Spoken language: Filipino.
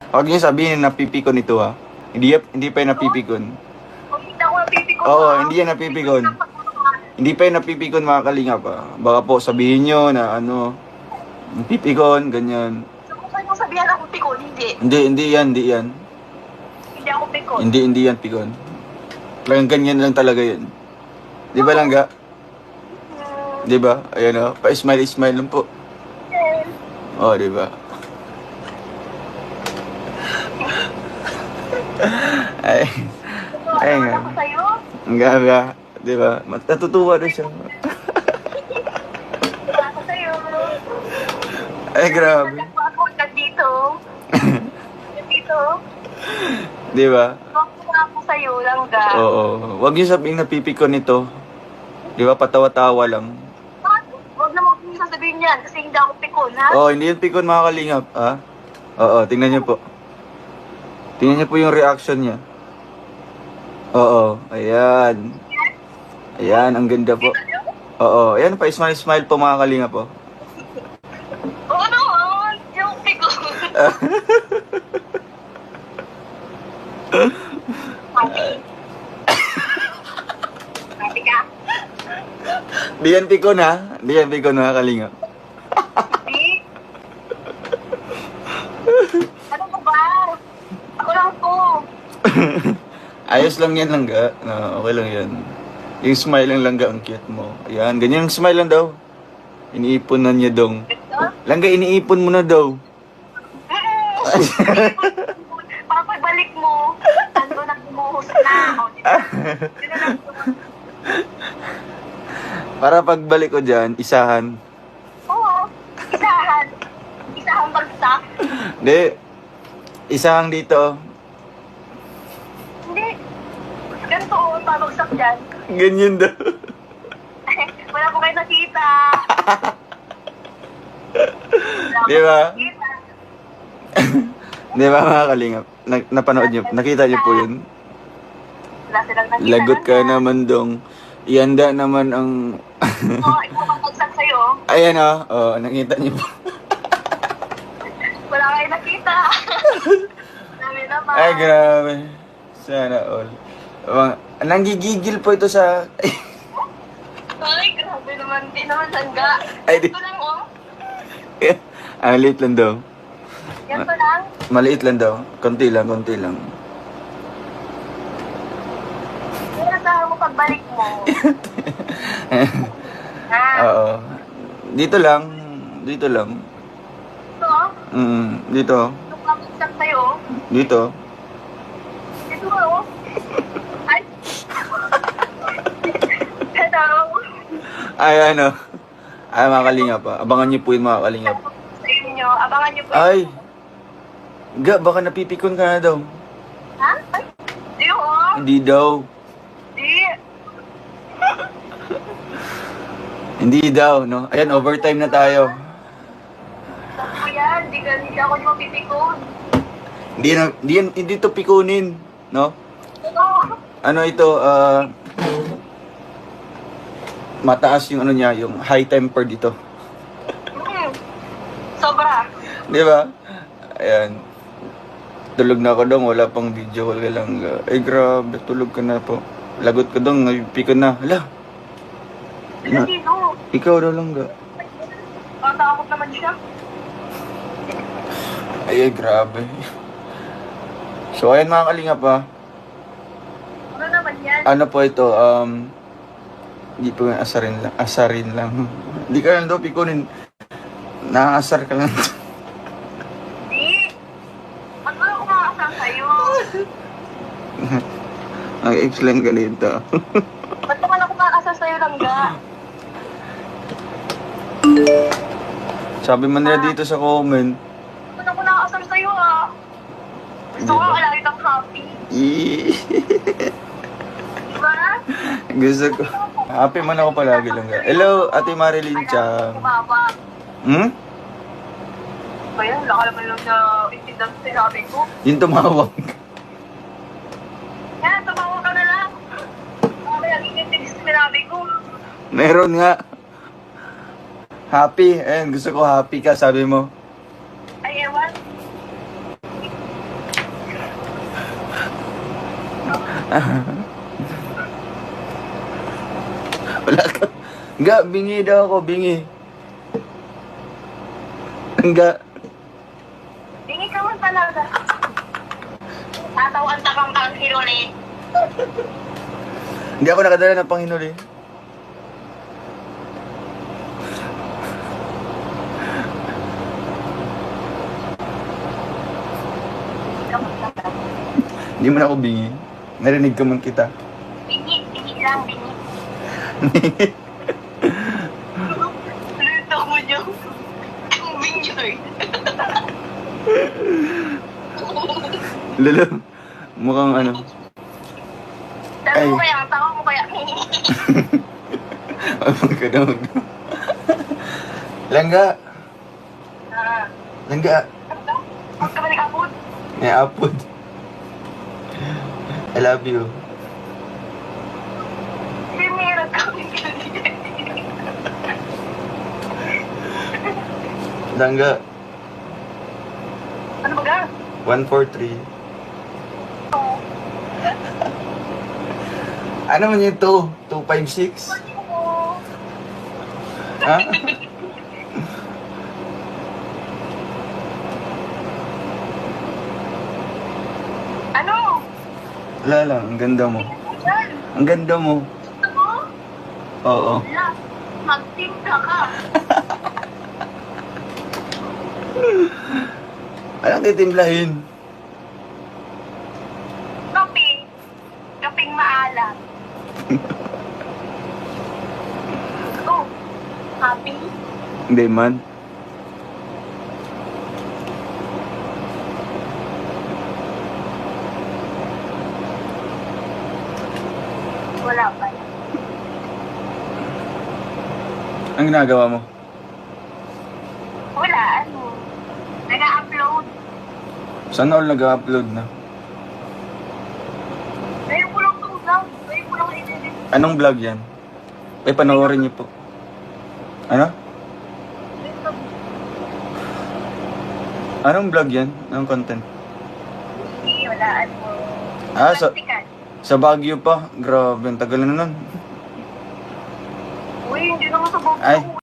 Huwag niyo sabihin na napipikon ito ha. Hindi pa yung napipikon. Kung hindi ako napipikon. Oo, hindi yan napipikon. Hindi pa yung napipikon mga kalingap ha. Baka po sabihin nyo na ano, napipikon, ganyan. So, kung saan yung sabihan ako pikon, hindi. Hindi yan. Hindi ako pikon. Hindi yan pikon. Talagang ganyan lang talaga yun. Di ba langga? Di ba? Ayan o, pa-smile lang po. Oo, di ba? Ay nga. Ako sa'yo. Ang gaga. Di ba? Natutuwa na siya. Ako sa'yo. Ay, grabe. Ako nandito. Nandito. Di ba? Ako sa'yo, langga. Oo. Huwag niyo sabihin napipikon ito. Di ba? Patawa-tawa lang. Huwag na mo sasabihin yan kasi hindi ako pikon, ha? Oo, hindi yung pikon mga kalingap. Ha? Oo, tingnan niyo po. Tingnan niyo po yung reaction niya. Oo, ayan. Ayan, ang ganda po. Oo, ayan pa, smile po mga kalingap po. Oo naman, yung pikon. Happy. Happy ka? Di yan pikon ha? Di yan pikon mga kalingap. Happy? Ano ko ba? Ako lang po. Ayos lang yan langga. No, okay lang yan. Yung smile lang langga, ang cute mo. Ayan, ganyan yung smile lang daw. Iniipon na niya dong. Langga, iniipon mo na daw. Pagbalik mo, ando na bumuhos na. O, di ba? Yun na lang. Para pagbalik ko dyan, isahan. Oo, isahan. Isahang bagsak. Hindi. Isahang dito. Hindi. Ganito o, babagsak dyan. Ganyan daw. Wala po kayo nakita. Wala Di ba? po nakita. Di ba mga kalingap? Napanood niyo, nakita niyo po yun? Wala silang nakita. Lagot ka naman dong. Ihanda naman ang... Oo, ikaw babagsak sa'yo. Ayan o. Oh, nakita niyo po. Wala kayo nakita. Dami naman. Ay, grabe. Sana all. Nanggigigil po ito sa... Ay, grabe naman. Di naman sangga. Ay, di- Ito lang, oh. Maliit lang daw. Yan to lang. Maliit lang daw. Konti lang. Kaya sa mo pagbalik mo. Ha? Oo. Dito lang. Ito, Dito. itong babagsak sa'yo. Dito. Ito, oh. Ay. Hello. Ay, ano. Ay, mga kalingap pa. Abangan niyo po yun, mga kalingap. Sa inyo. Abangan niyo po. Ay. Ga, baka napipikon ka na daw. Ha? Ay. Di, oh. Hindi daw. Di. Hindi daw, no? Ayan, overtime na tayo. Ako yan. Hindi ako yung mapipikon. Hindi to pikunin, no? Ito. Ano ito, mataas yung ano niya, yung high temper dito. Sobra. Di ba? Ayan. Tulog na ako dong, wala pang video call ka lang. Ay, grabe, tulog ka na po. Lagot ka dong, pikon na. Hala, Ano dito? ikaw daw lang ga. Tatakot naman siya. Ay, grabe. So, ayan mga kalingap ha. Ano naman yan? Ano po ito, hindi po yung asarin lang. Hindi ka lang daw pikunin. Nakaasar ka lang. Di. Ba't wala ko makakasama sa'yo? Nag-explain ka dito. Ba't naman ako makakasama sa'yo lang ga? Sabi man nila dito sa comment, Ba't ako nakakasama sa'yo ah? Gusto ko lang lagi kang happy. Diba? Gusto ko. Happy man ako palagi lang. Hello, Ate Marilyn Chang. Kumaba. Hmm? Ba yan? Wala ka naman lang sa intindan sa sinabi ko. Yung tumawag. Yan, tumawa ka na lang. Mamaya intindig sa sinabi ko. Meron nga. Happy. Ayun, gusto ko happy ka, sabi mo. Ay, ewan. Wala ka. Nga, bingi daw ako, bingi. Nga. Bingi ka man talaga. Tatawan ta kang kang hiruli. Hindi ako nakadala ng panghinuli. Hindi mo na ako bingi. Narinig ka man kita. Bingi lang, bingi. Luto mo niyo. Bingi eh. Lalo, mukhang ano. Tawa mo kaya, tawa mo kaya. Magkadawag. Langga. Ah, Langga. huwag ka ba nag-abot? May apod. I love you. Sinira ka. Langga. Ano ba ga? 143. Ano man yung 256? Ha? Ano? Wala lang, ang ganda mo. Yan. Ang ganda mo. Gusto mo? Oo. Wala. Magtinda ka. Anong titimplahin? Kape. Kapeng maalat. Oh. Happy? Hindi man. Wala pa. Ang ginagawa mo? Wala. Ano? Nag-upload. Saan all nag-upload na? Ngayon ko lang itong vlog. Ngayon ko lang i-edit. Anong vlog yan? Ay, panoorin niyo po. Ano? Anong vlog yan? Anong content? Hindi, wala. Ano? Ah, sa, Plastikan. sa Baguio pa. Grabe, ang tagal na nun. Uy, hindi naman sa box. Ay.